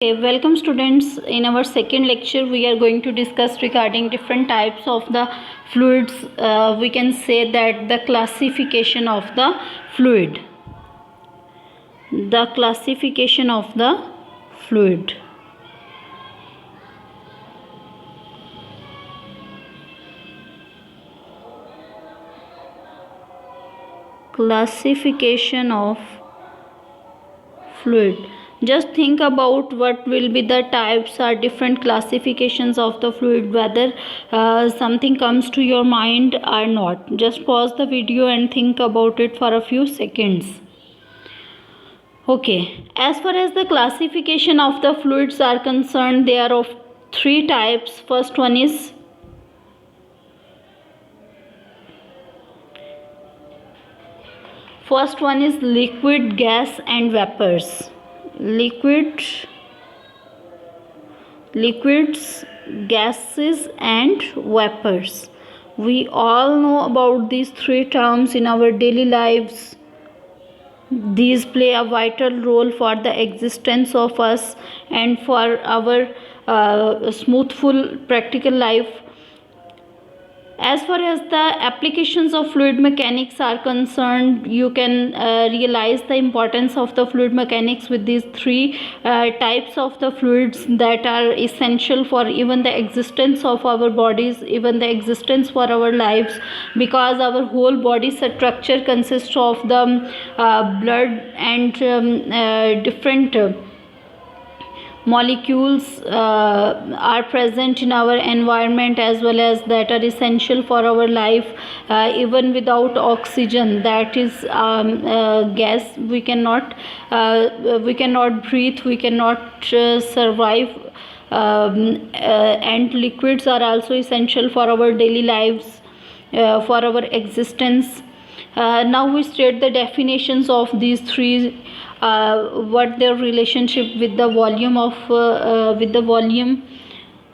Okay, welcome students. In our second lecture we are going to discuss regarding different types of the fluids. We can say that the classification of the fluid. The classification of the fluid. Classification of fluid. Just think about what will be the types or different classifications of the fluid, whether something comes to your mind or not. Just pause the video and think about it for a few seconds. Okay, as far as the classification of the fluids are concerned, they are of three types. First one is liquid, gas and vapors. Liquids, gases and vapors. We all know about these three terms in our daily lives. These play a vital role for the existence of us and for our smoothful practical life. As far as the applications of fluid mechanics are concerned, you can realize the importance of the fluid mechanics with these three types of the fluids that are essential for even the existence of our bodies, even the existence for our lives, because our whole body structure consists of the blood and different molecules are present in our environment, as well as that are essential for our life. Even without oxygen, that is gas, we cannot breathe, we cannot survive. And liquids are also essential for our daily lives, for our existence. Now we state the definitions of these three, what their relationship with the volume of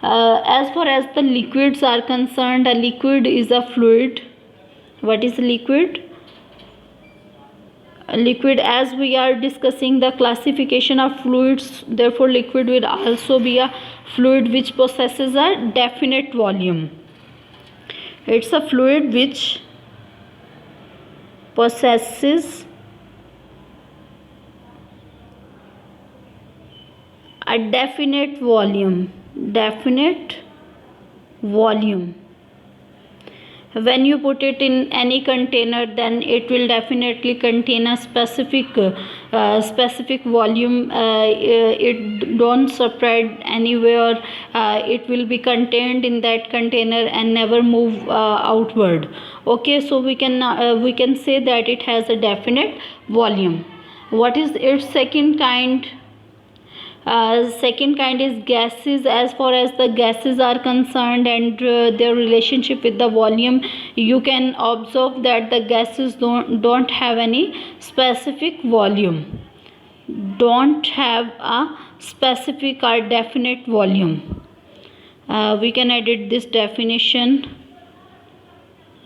as far as the liquids are concerned, a liquid is a fluid. What is liquid? Liquid, as we are discussing the classification of fluids, therefore liquid will also be a fluid which possesses a definite volume. It's a fluid which possesses a definite volume. When you put it in any container, then it will definitely contain a specific volume. It don't spread anywhere. It will be contained in that container and never move outward. Okay, so we can say that it has a definite volume. What is its second kind? Second kind is gases. As far as the gases are concerned and their relationship with the volume, you can observe that the gases don't have any specific volume, don't have a specific or definite volume. We can edit this definition.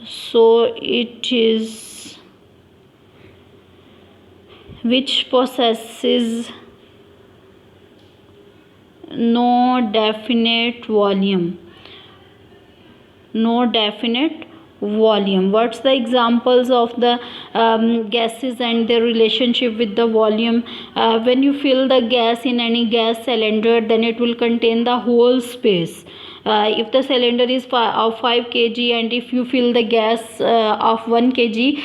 So it is which possesses no definite volume. What's the examples of the gases and their relationship with the volume? When you fill the gas in any gas cylinder, then it will contain the whole space. If the cylinder is of 5 kg and if you fill the gas of 1 kg,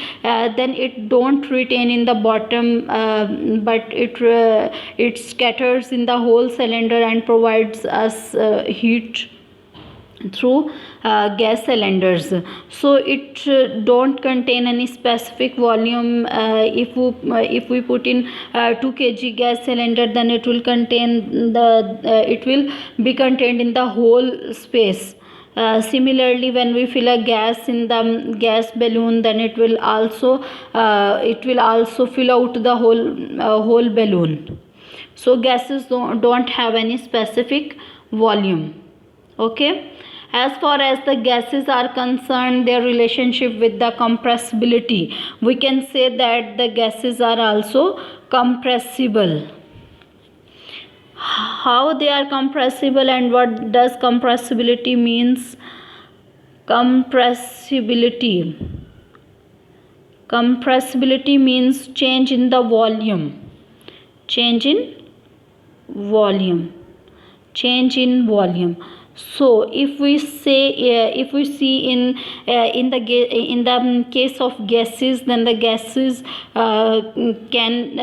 then it don't retain in the bottom, but it scatters in the whole cylinder and provides us heat through gas cylinders. So it don't contain any specific volume. If we put in 2 kg gas cylinder, then it will contain it will be contained in the whole space. Similarly, when we fill a gas in the gas balloon, then it will also fill out the whole balloon. So gases don't have any specific volume. Okay. As far as the gases are concerned, their relationship with the compressibility, we can say that the gases are also compressible. how they are compressible and what does compressibility means. Compressibility means change in the volume. Change in volume. So if we say if we see in the case of gases, then the gases can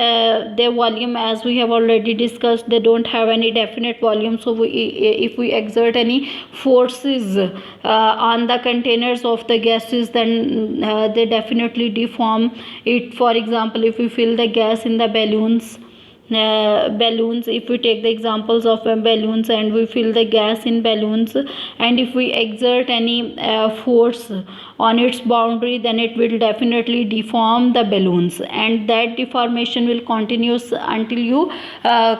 their volume, as we have already discussed, they don't have any definite volume. So if we exert any forces on the containers of the gases, then they definitely deform it. For example, if we fill the gas in the balloons, if we take the examples of balloons and we fill the gas in balloons, and if we exert any force on its boundary, then it will definitely deform the balloons, and that deformation will continue until you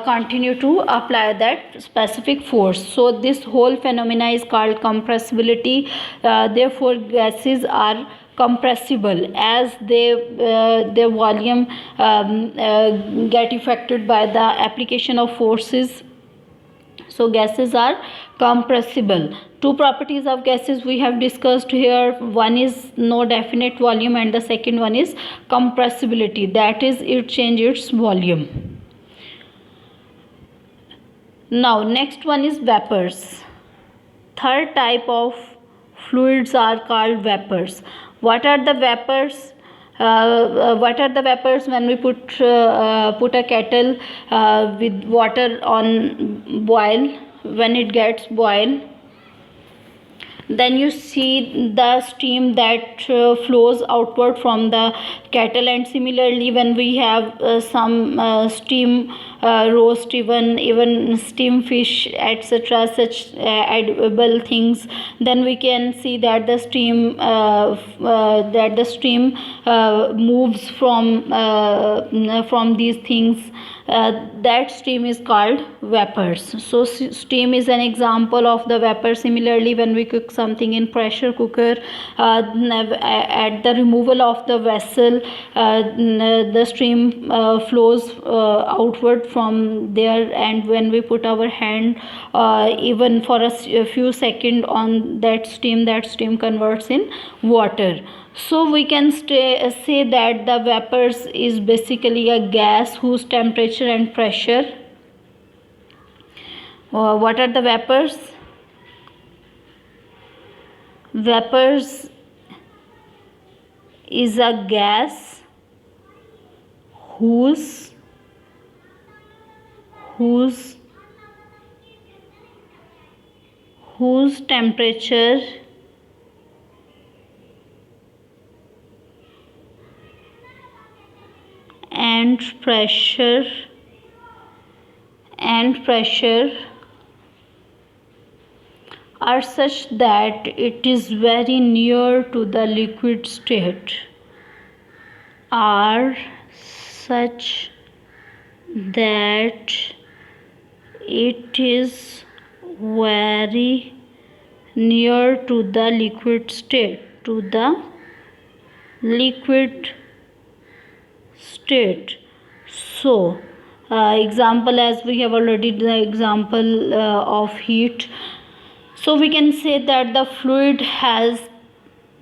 continue to apply that specific force. So this whole phenomena is called compressibility. Therefore gases are compressible as their volume get affected by the application of forces. So gases are compressible. Two properties of gases we have discussed here. One is no definite volume and the second one is compressibility, that is it changes its volume. Now next one is vapors. Third type of fluids are called vapors. What are the vapors? When we put a kettle with water on boil. When it gets boil, then you see the steam that flows outward from the kettle, and similarly when we have some steam roast, even steam fish, etc., such edible things, then we can see that the steam moves from these things. That steam is called vapors. So steam is an example of the vapor. Similarly, when we cook something in pressure cooker, at the removal of the vessel, the stream flows outward from there, and when we put our hand even for a few seconds on that steam converts in water. So we can say that the vapors is basically a gas whose temperature and pressure. What are the vapors? Vapors is a gas whose temperature and pressure are such that it is very near to the liquid state. Are such that it is very near to the liquid state. So example, as we have already the example of heat. So we can say that the fluid has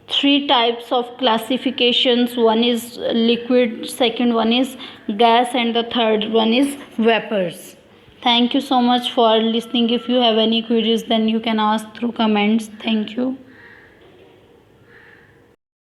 three types of classifications. One is liquid, second one is gas, and the third one is vapors. Thank you so much for listening. If you have any queries, then you can ask through comments. Thank you.